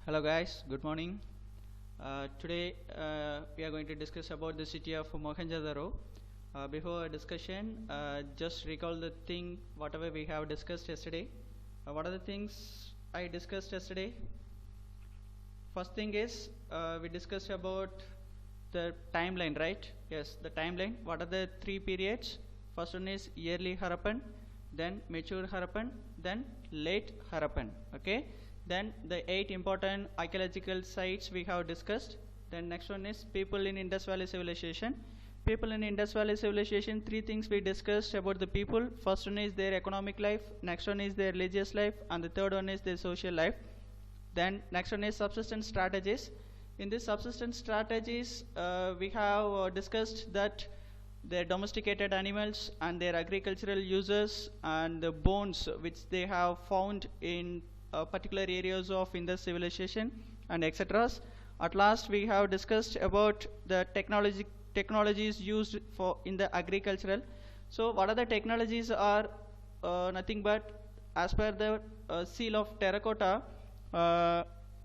Hello guys, good morning. Today we are going to discuss about the city of Mohenjo-daro. Before discussion, just recall the thing whatever we have discussed yesterday. What are the things I discussed yesterday? First thing is we discussed about the timeline, right? Yes, the timeline. What are the three periods? First one is early Harappan, then mature Harappan, then late Harappan. Okay. Then the 8 important archaeological sites we have discussed. Then next one is people in Indus Valley civilization. People in Indus Valley civilization, 3 things we discussed about the people. First one is their economic life, next one is their religious life, and the third one is their social life. Then next one is subsistence strategies. In this subsistence strategies, we have discussed that their domesticated animals and their agricultural uses and the bones which they have found in particular areas of Indus civilization and etc. At last we have discussed about the technologies used for in the agricultural. So what are the technologies are nothing but as per the seal of terracotta,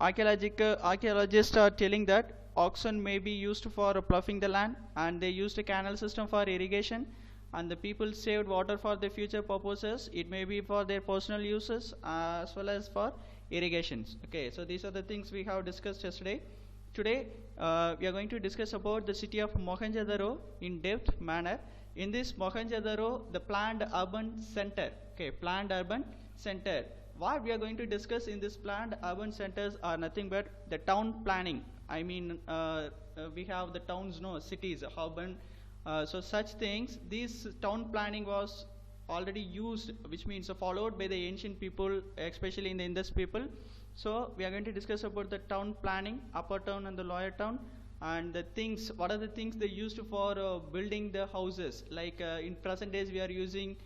archaeologists are telling that oxen may be used for ploughing the land, and they used a canal system for irrigation, and the people saved water for their future purposes. It may be for their personal uses as well as for irrigations. Okay, so these are the things we have discussed yesterday. Today we are going to discuss about the city of Mohenjo-daro in depth manner. In this Mohenjo-daro, the planned urban center. Okay, planned urban center. What we are going to discuss in this planned urban centers are nothing but the town planning. I mean, we have the towns, no cities, urban. So such things, this town planning was already used, which means followed by the ancient people, especially in the Indus people. So we are going to discuss about the town planning, upper town and the lower town, and the things, what are the things they used for building the houses. Like in present days we are using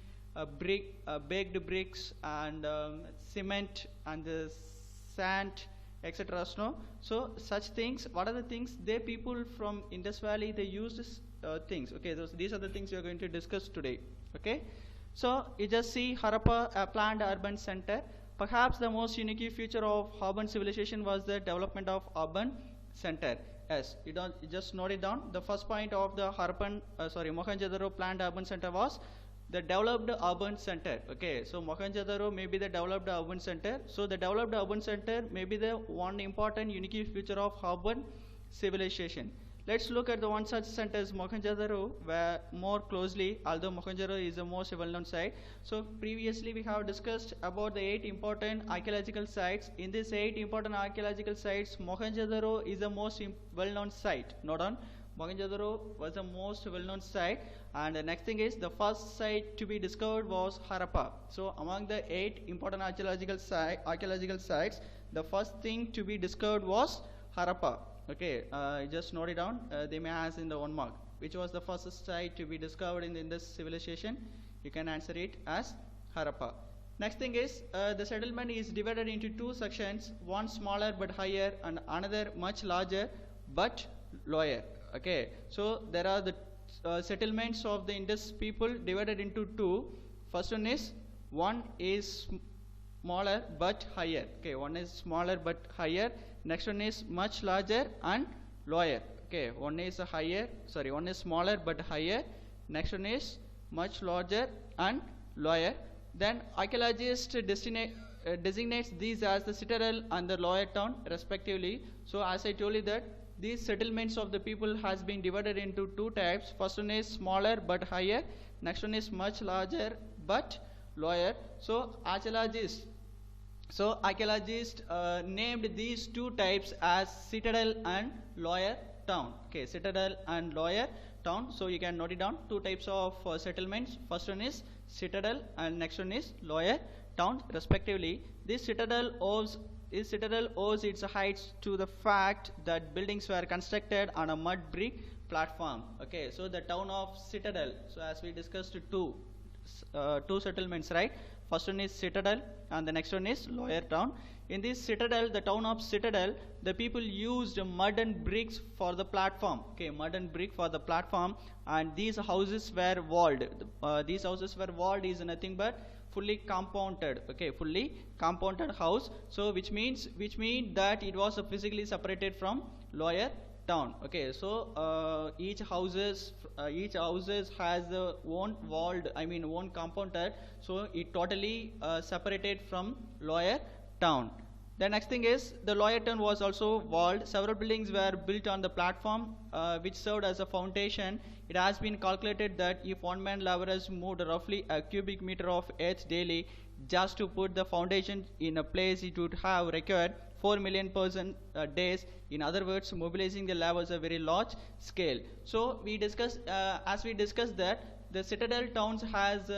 baked bricks and cement and the sand, etc. So such things, what are the things they people from Indus Valley they used things. Okay, these are the things we are going to discuss today. Okay, so you just see Harappa, a planned urban center. Perhaps the most unique feature of urban civilization was the development of urban center. Yes, you just note it down. The first point of the Mohenjo-daro planned urban center was the developed urban center. Okay, so Mohenjo-daro may be the developed urban center. So the developed urban center may be the one important unique feature of urban civilization. Let's look at the one such center as Mohenjo-daro where more closely, although Mohenjo-daro is the most well-known site. So previously we have discussed about the 8 important archaeological sites. In these 8 important archaeological sites, Mohenjo-daro is the most well-known site. Note down, Mohenjo-daro was the most well-known site, and the next thing is the first site to be discovered was Harappa. So among the 8 important archaeological sites, the first thing to be discovered was Harappa. Okay, just note it down. They may ask in the 1 mark. Which was the first site to be discovered in this civilization? You can answer it as Harappa. Next thing is the settlement is divided into 2 sections, one smaller but higher and another much larger but lower. Okay, so there are the settlements of the Indus people divided into 2. First one is smaller but higher. Okay, one is smaller but higher. Next one is much larger and lower. Okay, one is smaller but higher. Next one is much larger and lower. Then archaeologists designates these as the citadel and the lower town respectively. So as I told you that these settlements of the people has been divided into 2 types. First one is smaller but higher. Next one is much larger but lower. So archaeologists named these 2 types as citadel and lower town. Okay, citadel and lower town. So you can note it down. 2 types of settlements. First one is citadel and next one is lower town respectively. This citadel owes its heights to the fact that buildings were constructed on a mud brick platform. Okay, so the town of Citadel. So as we discussed, two settlements, right? First one is Citadel and the next one is lower town. In this Citadel, the town of Citadel, the people used mud and bricks for the platform. Okay, mud and brick for the platform, and these houses were walled. These houses were walled is nothing but fully compounded, okay, fully compounded house. So which means that it was physically separated from lower town. Okay, so each houses has the own walled, I mean own compounded, so it totally separated from lower town. The next thing is the lower town was also walled. Several buildings were built on the platform which served as a foundation. It has been calculated that if one man laborers moved roughly a cubic meter of earth daily just to put the foundation in a place, it would have required 4 million person days. In other words, mobilizing the lab was a very large scale. So we discussed, as we discussed that the Citadel towns has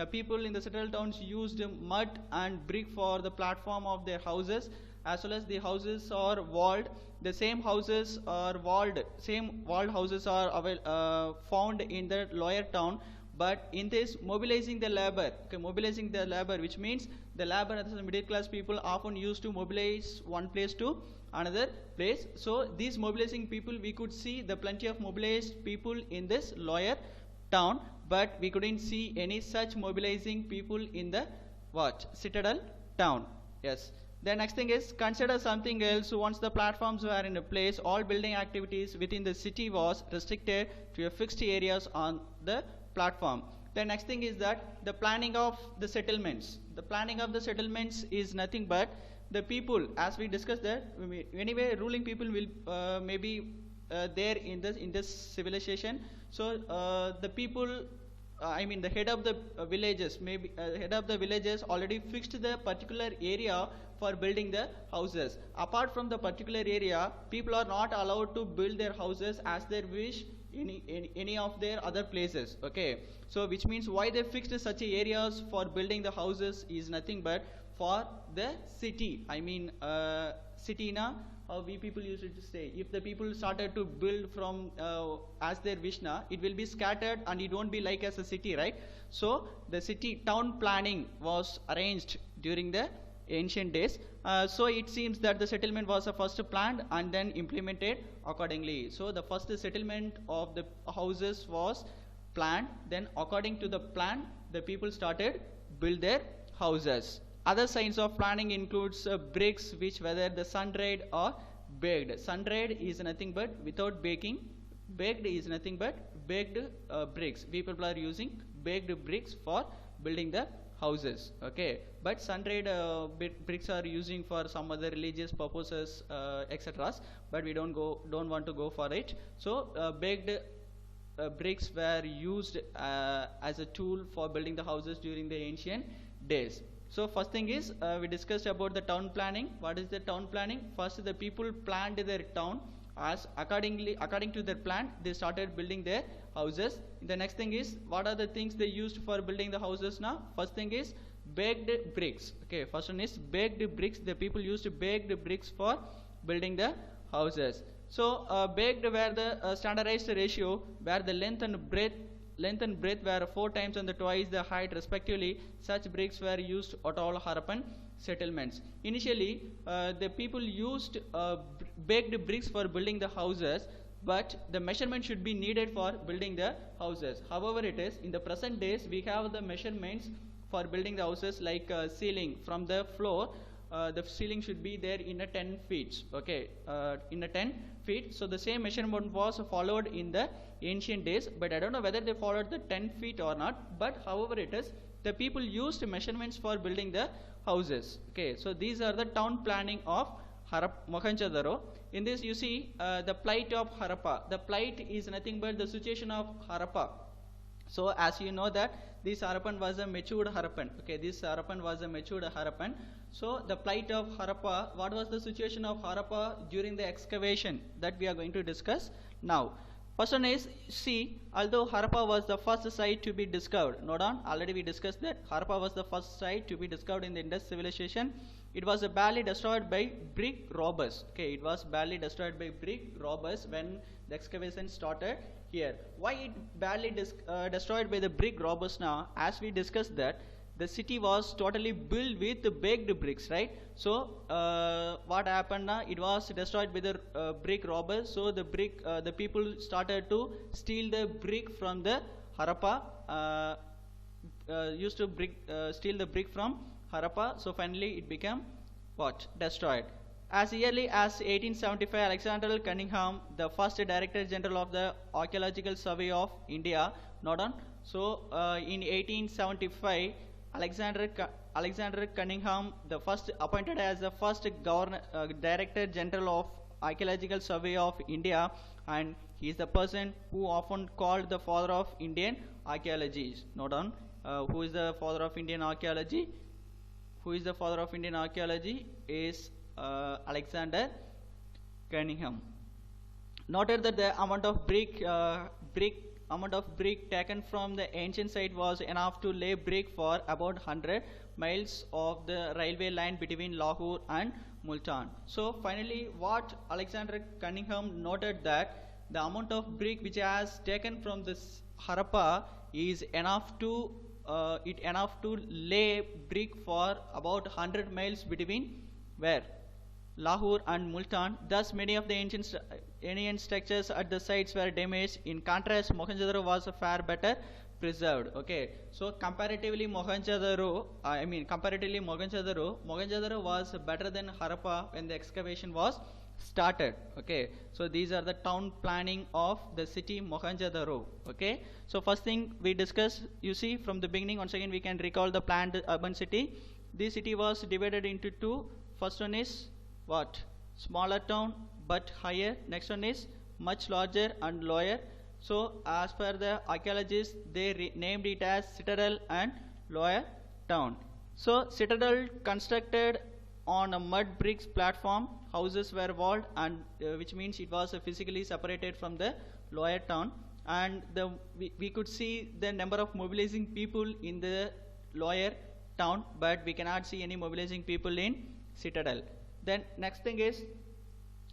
people in the Citadel towns used mud and brick for the platform of their houses, as well as the houses are walled. The same houses are walled, same walled houses are found in the lower town. But in this, mobilizing the labor, okay, mobilizing the labor, which means the labor as the middle class people often used to mobilize one place to another place. So these mobilizing people, we could see the plenty of mobilized people in this lower town, but we couldn't see any such mobilizing people in the Citadel town. Yes. The next thing is, consider something else. Once the platforms were in a place, all building activities within the city was restricted to a fixed areas on the platform. The next thing is that the planning of the settlements. The planning of the settlements is nothing but the people, as we discussed that, anyway, ruling people will maybe there in this civilization. So the people, I mean the head of the villages, maybe head of the villages already fixed the particular area for building the houses. Apart from the particular area, people are not allowed to build their houses as they wish in any of their other places. Okay, so which means why they fixed such areas for building the houses is nothing but for the city. I mean city na, how we people used to say, if the people started to build from as their wish na, it will be scattered and it won't be like as a city, right? So the city town planning was arranged during the ancient days. So it seems that the settlement was first planned and then implemented accordingly. So the first settlement of the houses was planned, then according to the plan the people started build their houses. Other signs of planning includes bricks, which whether the sun-dried or baked. Sun-dried is nothing but without baking, baked is nothing but baked bricks. People are using baked bricks for building the houses. Okay, but sun-dried bricks are using for some other religious purposes, etc. But we don't want to go for it. So baked bricks were used as a tool for building the houses during the ancient days. So first thing is we discussed about the town planning. What is the town planning? First, the people planned their town as according to their plan they started building their houses. The next thing is, what are the things they used for building the houses now? First thing is baked bricks. Okay, first one is baked bricks. The people used baked bricks for building the houses. So baked were the standardized ratio where the length and breadth were 4 times and twice the height respectively. Such bricks were used at all Harappan settlements. Initially the people used baked bricks for building the houses, but the measurement should be needed for building the houses. However, it is in the present days we have the measurements for building the houses, like ceiling from the floor. The ceiling should be there in a 10 feet. Okay, in a 10 feet. So the same measurement was followed in the ancient days, but I don't know whether they followed the 10 feet or not. But however it is, the people used measurements for building the houses. Okay, so these are the town planning of Mohenjo-daro. In this you see the plight of Harappa. The plight is nothing but the situation of Harappa. So as you know that this Harappan was a matured Harappan. Okay, this Harappan was a matured Harappan. So the plight of Harappa, what was the situation of Harappa during the excavation, that we are going to discuss now. First one is, see, although Harappa was the first site to be discovered, note on, already we discussed that Harappa was the first site to be discovered in the Indus civilization. It was badly destroyed by brick robbers. Okay, it was badly destroyed by brick robbers when the excavation started here. Why it badly destroyed by the brick robbers now? As we discussed that the city was totally built with baked bricks, right? So what happened now? It was destroyed by the brick robbers. So the people started to steal the brick from the Harappa steal the brick from Harappa. So finally it became what? Destroyed. As early as 1875, Alexander Cunningham, the first Director General of the Archaeological Survey of India, not on. So in 1875, Alexander Cunningham, the first appointed as the first Director General of Archaeological Survey of India, and he is the person who often called the father of Indian archaeology. Note down. Who is the father of Indian archaeology? Who is the father of Indian archaeology? Is Alexander Cunningham. Noted that the amount of brick taken from the ancient site was enough to lay brick for about 100 miles of the railway line between Lahore and Multan. So finally, what Alexander Cunningham noted that the amount of brick which has taken from this Harappa is enough to lay brick for about 100 miles between where? Lahore and Multan. Thus many of the ancient structures at the sites were damaged. In contrast, Mohenjo-daro was far better preserved. Okay, so comparatively Mohenjo-daro was better than Harappa when the excavation was started. Okay, so these are the town planning of the city Mohenjo-daro. Okay, so first thing we discuss, you see from the beginning, once again we can recall the planned urban city. This city was divided into two. First one is what? Smaller town but higher. Next one is much larger and lower. So as per the archaeologists, they named it as Citadel and Lower Town. So Citadel constructed on a mud bricks platform, houses were walled, and which means it was physically separated from the Lower Town. And we could see the number of mobilizing people in the Lower Town, but we cannot see any mobilizing people in Citadel. Then next thing is,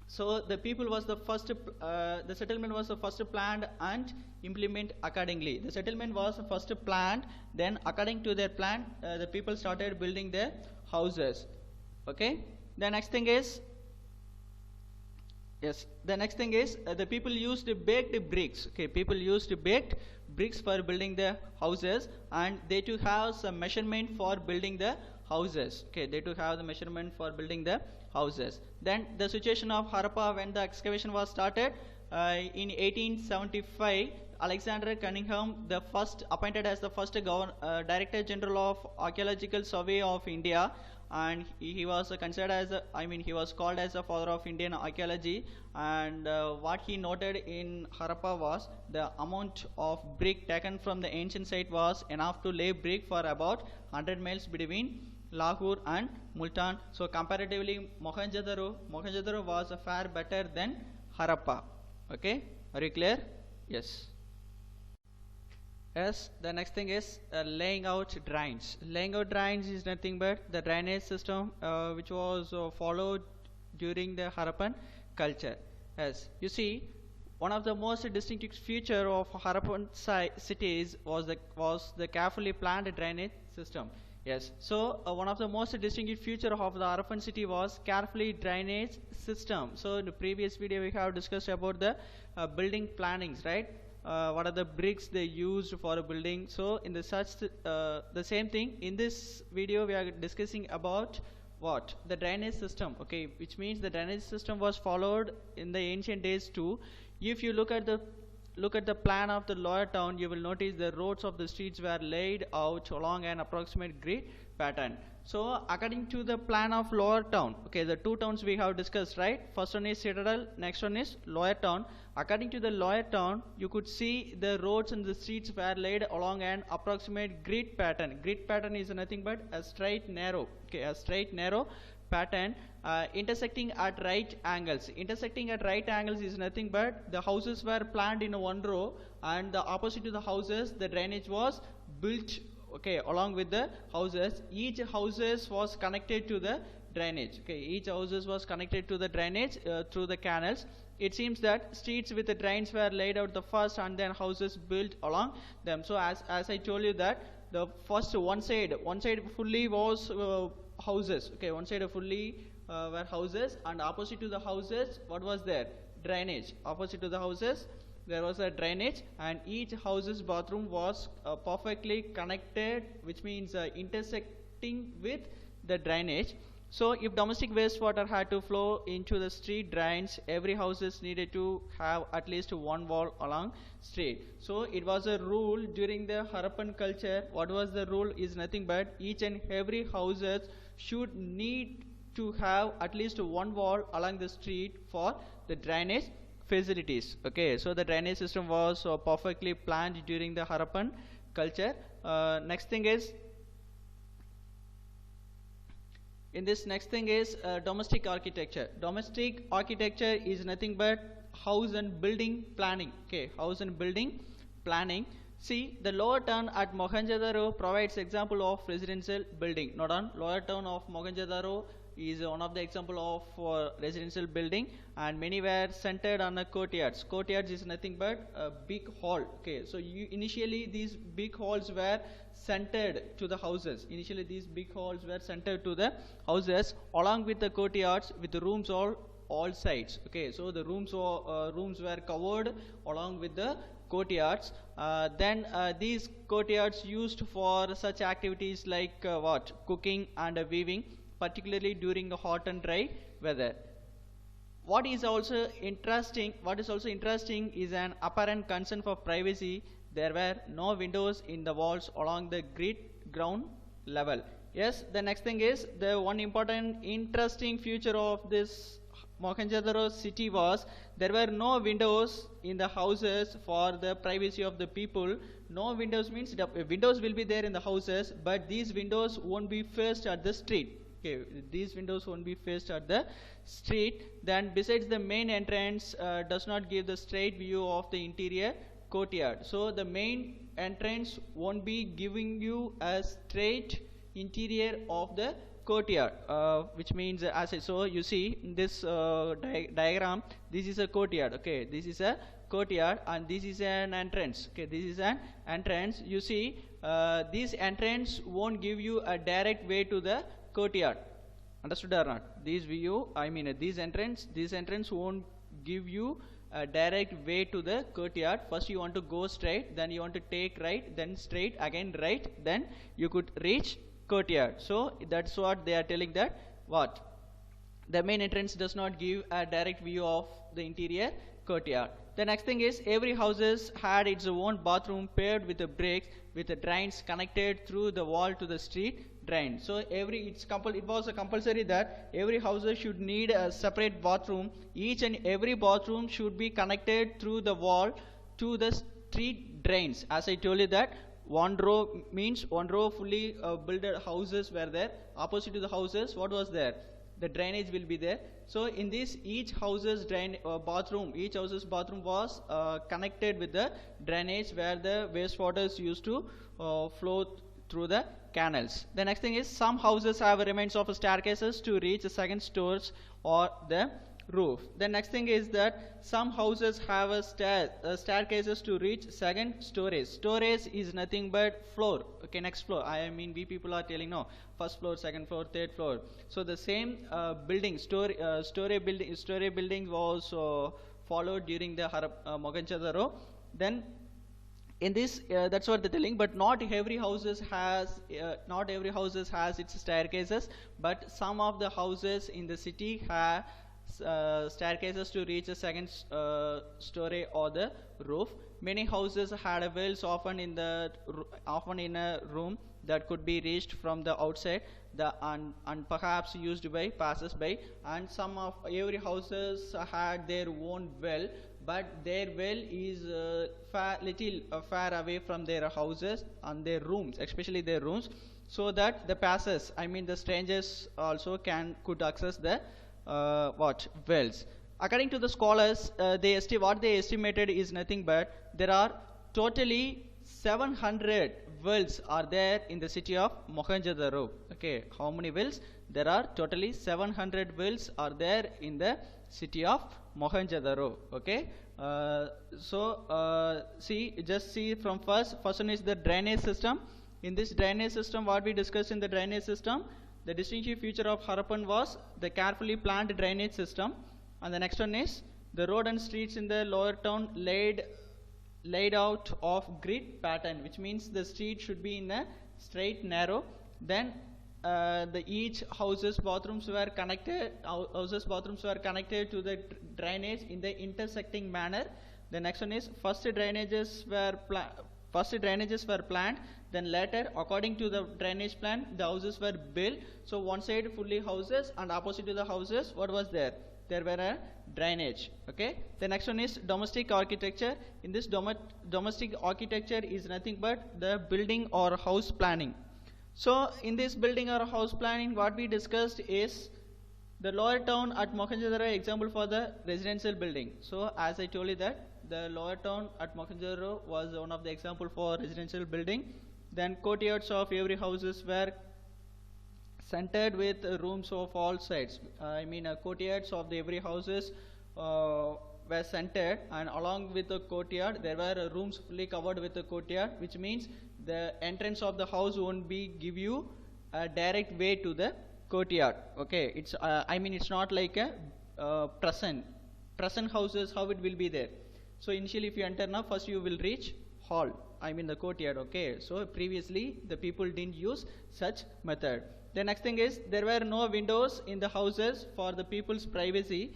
so the people was the first, the settlement was the first planned and implement accordingly. The settlement was first planned, then according to their plan, the people started building their houses. Okay. The next thing is, the people used baked bricks. Okay, people used baked bricks for building the houses, and they too have some measurement for building the houses. Okay, they too have the measurement for building the houses. Then the situation of Harappa when the excavation was started in 1875, Alexander Cunningham, the first appointed as the first Director General of Archaeological Survey of India, and he was considered as he was called as the father of Indian archaeology. And what he noted in Harappa was the amount of brick taken from the ancient site was enough to lay brick for about 100 miles between Lahore and Multan. So comparatively, Mohenjo-daro was far better than Harappa. Okay, are you clear? Yes. Yes, the next thing is laying out drains. Laying out drains is nothing but the drainage system which was followed during the Harappan culture. Yes, you see, one of the most distinctive feature of Harappan cities was the carefully planned drainage system. Yes, so one of the most distinctive feature of the Harappan city was carefully drainage system. So in the previous video we have discussed about the building plannings, right? What are the bricks they used for a building. So in the same thing in this video we are discussing about what? The drainage system. Okay, which means the drainage system was followed in the ancient days too. If you look at the plan of the Lower Town, you will notice the roads of the streets were laid out along an approximate grid pattern. So according to the plan of Lower Town, okay, the two towns we have discussed, right? First one is Citadel, next one is Lower Town. According to the Lower Town, you could see the roads and the streets were laid along an approximate grid pattern. Grid pattern is nothing but a straight narrow, okay, a straight narrow pattern intersecting at right angles. Intersecting at right angles is nothing but the houses were planned in one row, and the opposite to the houses the drainage was built, okay, along with the houses. Each houses was connected to the drainage. Okay, each houses was connected to the drainage through the canals. It seems that streets with the drains were laid out the first, and then houses built along them. So as I told you that the first one side fully was houses. Okay, one side fully were houses, and opposite to the houses what was there? Drainage. Opposite to the houses there was a drainage, and each house's bathroom was perfectly connected, which means intersecting with the drainage. So if domestic wastewater had to flow into the street drains, every houses needed to have at least one wall along street. So it was a rule during the Harappan culture. What was the rule is nothing but each and every houses should need to have at least one wall along the street for the drainage facilities. Okay, so the drainage system was perfectly planned during the Harappan culture. Next thing is domestic architecture. Domestic architecture is nothing but house and building planning. Okay, house and building planning. See, the lower town at Mohenjo-daro provides example of residential building. Not on lower town of Mohenjo-daro is one of the example of residential building, and many were centered on a courtyards. Courtyards is nothing but a big hall. Okay, so initially these big halls were centered to the houses. Initially these big halls were centered to the houses along with the courtyards with the rooms all sides. Okay, so the rooms were covered along with the courtyards. Then these courtyards used for such activities like cooking and weaving, particularly during the hot and dry weather. What is also interesting is an apparent concern for privacy. There were no windows in the walls along the ground level. Yes, the next thing is the one important interesting feature of this Mohenjo-daro city was there were no windows in the houses for the privacy of the people. No windows means the windows will be there in the houses, but these windows won't be faced at the street. Okay, these windows won't be faced at the street. Then besides, the main entrance does not give the straight view of the interior courtyard. So the main entrance won't be giving you a straight interior of the courtyard, which means as I so you see in this diagram, this is a courtyard. Okay, this is a courtyard and this is an entrance. Okay, this is an entrance. You see, this entrance won't give you a direct way to the courtyard. Understood or not? This entrance won't give you a direct way to the courtyard. First you want to go straight, then you want to take right, then straight, again right, then you could reach courtyard. So that's what they are telling, that the main entrance does not give a direct view of the interior courtyard. The next thing is every houses had its own bathroom paved with the bricks with the drains connected through the wall to the street drain. So it was a compulsory that every houses should need a separate bathroom. Each and every bathroom should be connected through the wall to the street drains. As I told you that one row fully built houses were there. Opposite to the houses, what was there? The drainage will be there. So in this, each house's bathroom was connected with the drainage where the wastewaters used to flow through the canals. The next thing is some houses have remains of staircases to reach the second stories or the roof. The next thing is that some houses have staircases to reach second stories. Stories is nothing but floor. Okay, next floor. We people are telling no. First floor, second floor, third floor. So the same story building was followed during the Mohenjo-daro. Then in this, that's what they're telling. But not every houses has its staircases. But some of the houses in the city have staircases to reach the second story or the roof. Many houses had wells often in a room that could be reached from the outside and perhaps used by passers-by. And some of every houses had their own well, but their well is far away from their houses and their rooms, especially their rooms, so that the passers, the strangers also could access the wells. According to the scholars, what they estimated is nothing but there are totally 700 wells are there in the city of Mohenjo-daro. Okay, how many wells? There are totally 700 wells are there in the city of Mohenjo-daro. Okay, see from first one is the drainage system. In this drainage system, what we discussed in the drainage system, the distinctive feature of Harappan was the carefully planned drainage system, and the next one is the road and streets in the lower town laid out of grid pattern, which means the street should be in a straight narrow. Then the each houses bathrooms were connected to the drainage in the intersecting manner. The next one is first drainages were planned, then later according to the drainage plan the houses were built. So one side fully houses and opposite to the houses what was there were a drainage. Okay, the next one is domestic architecture. In this domestic architecture is nothing but the building or house planning. So in this building or house planning what we discussed is the lower town at Mohenjo-daro example for the residential building. So as I told you that the lower town at Mohenjo-daro was one of the example for residential building. Then courtyards of every houses were centered with rooms of all sides. Courtyards of the every houses were centered, and along with the courtyard there were rooms fully covered with the courtyard, which means the entrance of the house won't be give you a direct way to the courtyard. Okay, it's it's not like a present houses how it will be there. So initially if you enter now, first you will reach hall, the courtyard. Okay, so previously the people didn't use such method. The next thing is there were no windows in the houses for the people's privacy,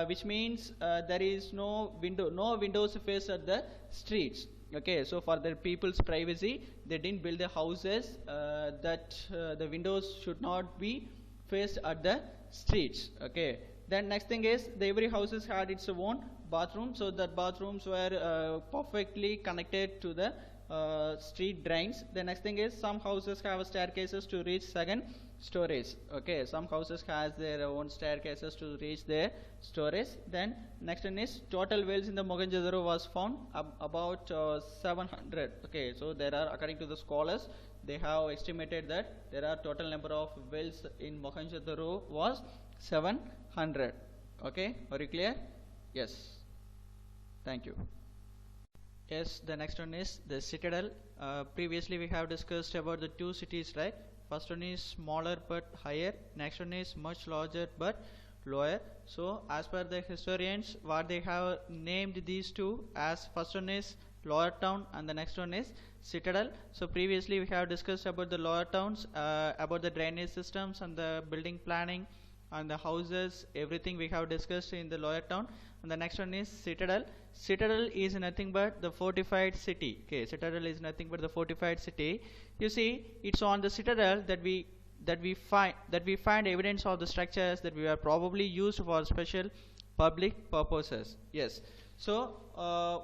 which means there is no windows faced at the streets. Okay, so for the people's privacy they didn't build the houses that the windows should not be faced at the streets. Okay, then next thing is every houses had its own bathroom, so that bathrooms were perfectly connected to the street drains. The next thing is some houses have staircases to reach second stories. Okay, some houses has their own staircases to reach their stories. Then next one is total wells in the Mohenjo-daro was found about 700. Okay, so there are, according to the scholars, they have estimated that there are total number of wells in Mohenjo-daro was 700. Okay, are you clear? Yes, thank you. Yes, the next one is the Citadel. Previously we have discussed about the two cities, right? First one is smaller but higher, next one is much larger but lower. So as per the historians, what they have named these two as, first one is lower town and the next one is Citadel. So previously we have discussed about the lower towns, about the drainage systems and the building planning and the houses, everything we have discussed in the lower town. And the next one is Citadel. Citadel is nothing but the fortified city. Okay, Citadel is nothing but the fortified city. You see, it's on the Citadel that we find evidence of the structures that we are probably used for special public purposes. Yes. So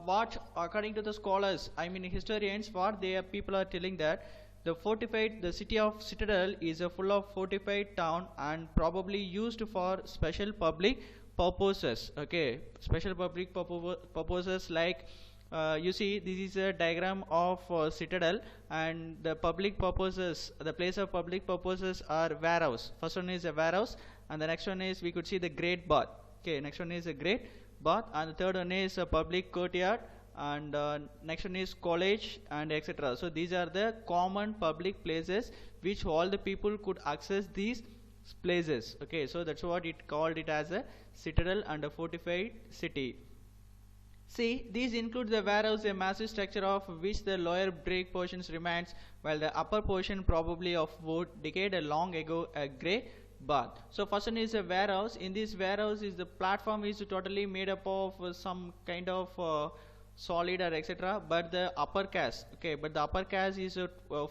what, according to the scholars, historians, what people are telling that the city of Citadel is a full of fortified town and probably used for special public purposes. Okay, special public purposes, like you see this is a diagram of Citadel, and the public purposes, the place of public purposes are warehouse. First one is a warehouse, and the next one is, we could see the great bath. Okay, next one is a great bath, and the third one is a public courtyard, and next one is college, and etc. So these are the common public places which all the people could access these places. Okay, so that's what it called it as a Citadel and a fortified city. See, these include the warehouse, a massive structure of which the lower brick portions remains, while the upper portion, probably of wood, decayed long ago, a grey bath. So first one is a warehouse. In this warehouse is the platform is totally made up of some kind of solid or etc. But the upper cast, okay, but the upper cast is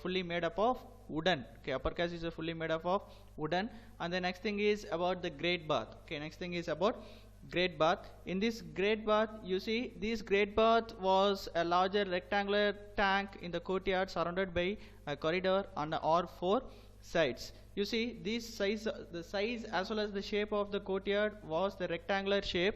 fully made up of wooden. Okay, upper cast is fully made up of wooden. And the next thing is about the great bath. Okay, next thing is about great bath. In this great bath, you see this great bath was a larger rectangular tank in the courtyard surrounded by a corridor on all four sides. You see this size, the size as well as the shape of the courtyard was the rectangular shape.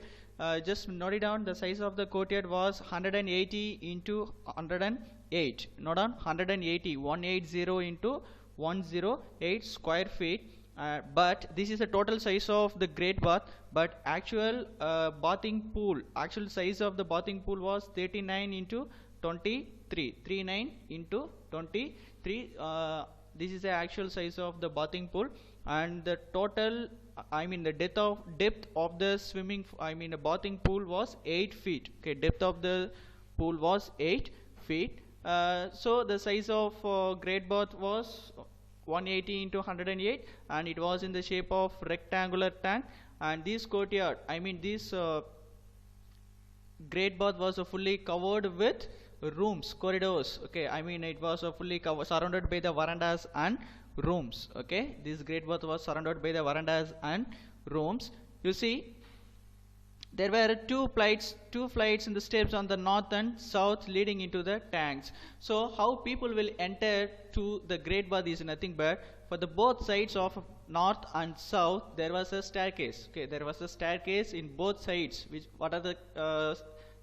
Just note it down, the size of the courtyard was 180 into 108. Note down, 180 into 108 square feet. But this is the total size of the great bath, but actual bathing pool, actual size of the bathing pool was 39 into 23, 39 into 23. This is the actual size of the bathing pool, and the total I mean the depth of the the bathing pool was 8 feet. Okay, depth of the pool was 8 feet. So the size of Great Bath was 180 into 108, and it was in the shape of rectangular tank. And this courtyard, this Great Bath was fully covered with rooms, corridors. Okay, it was fully surrounded by the verandas and rooms. Okay, this Great Bath was surrounded by the verandas and rooms. You see, there were two flights in the steps on the north and south leading into the tanks. So how people will enter to the Great Bath is nothing but, for the both sides of north and south there was a staircase. Okay, there was a staircase in both sides. What are the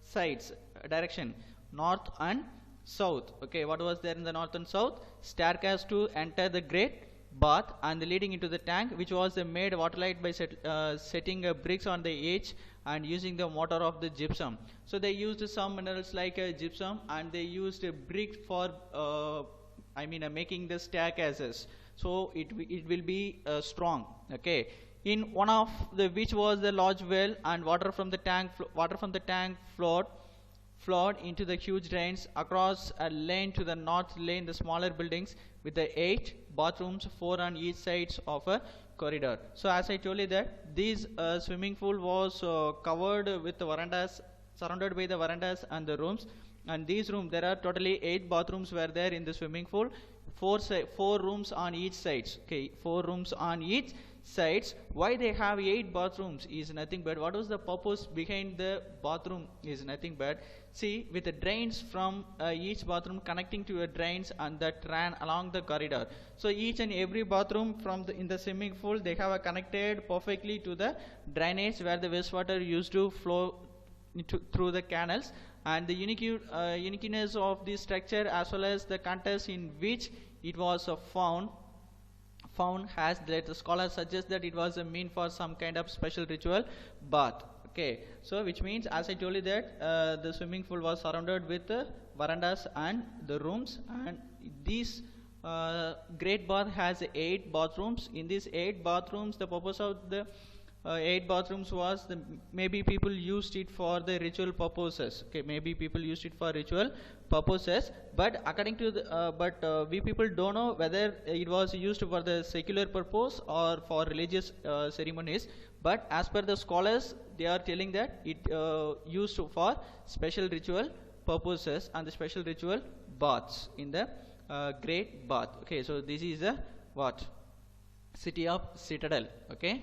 sides, direction, north and south? Okay, what was there in the north and south? Staircase to enter the Great Bath, and leading into the tank, which was made watertight by setting bricks on the edge and using the mortar of the gypsum. So they used some minerals like gypsum, and they used bricks for making the staircases, so it will be strong. Okay, in one of the which was the large well, and water from the tank flowed into the huge drains across a lane. To the north lane, the smaller buildings with the 8 bathrooms, 4 on each sides of a corridor. So as I told you that this swimming pool was covered with the verandas, surrounded by the verandas and the rooms. And these rooms, there are totally 8 bathrooms were there in the swimming pool, 4 rooms on each sides. Okay, 4 rooms on each sides. Why they have 8 bathrooms is nothing but, what was the purpose behind the bathroom is nothing but, see, with the drains from each bathroom connecting to a drains and that ran along the corridor. So each and every bathroom in the swimming pool, they have connected perfectly to the drainage where the wastewater used to flow through the canals. And the uniqueness of this structure, as well as the context in which it was found has that the scholars suggest that it was a mean for some kind of special ritual bath. Okay, so which means, as I told you that the swimming pool was surrounded with verandas and the rooms, and this Great Bath has 8 bathrooms. In these 8 bathrooms, the purpose of the 8 bathrooms was maybe people used it for the ritual purposes. Okay, maybe people used it for ritual purposes, but according to the we people don't know whether it was used for the secular purpose or for religious ceremonies. But as per the scholars, they are telling that it used for special ritual purposes and the special ritual baths in the Great Bath. Okay, so this is the city of Citadel. Okay.